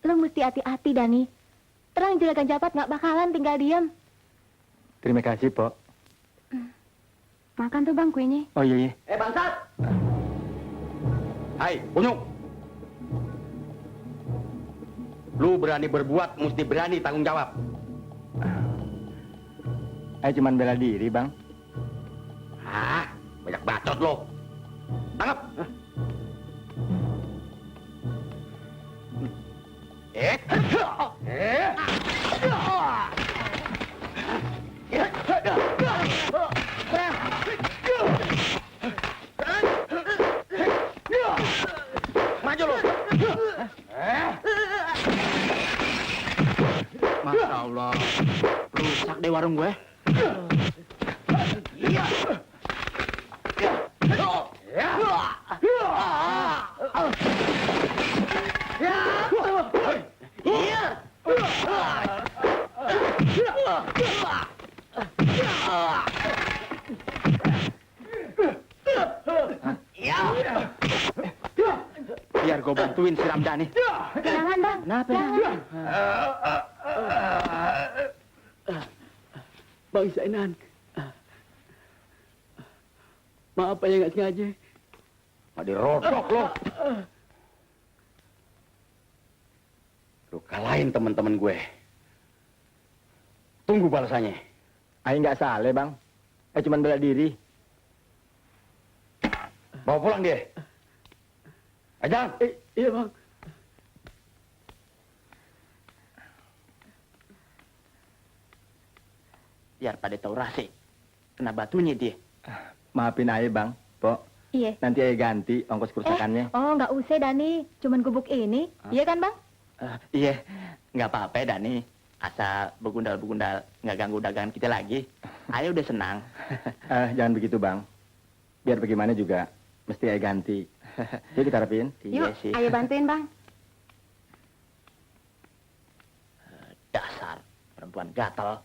lo mesti hati-hati, Dani. Terang juragan Japat nggak bakalan tinggal diam. Terima kasih, Pok. Makan tuh, Bang, kuenya. Oh iya, iya. Bangsat! Hai, Bunyuk. Lu berani berbuat, mesti berani tanggung jawab. Saya cuma bela diri, Bang. Hah? Banyak bacot lo. Tangkap. Eh. Maju lo. Masya Allah, rusak deh warung gue. Biar gue bantuin si Ramdhani. Jangan, Bang. Kenapa? Jangan. Bang Zainan, maaf ya nggak sengaja. Mau dirodok lo. Lu kalahin teman-teman gue. Tunggu balasannya. Saya nggak salah, Bang. Saya cuma bela diri. Bawa pulang dia. Ajang. Iya bang. Biar pada tahu rasa. Kena batunya dia. Maafin saya, Bang. Pok, Iya. nanti saya ganti ongkos kerusakannya. Oh, nggak usah, Dani. Cuman gubuk ini. Iya kan, Bang? Iya, nggak apa-apa Dani. Asal begundal-begundal nggak ganggu dagangan kita lagi. Ayo udah senang. Jangan begitu, Bang. Biar bagaimana juga, mesti saya ganti. Yuk kita rapin. Iya Yuk, sih. ayo bantuin, Bang. Dasar perempuan gatel.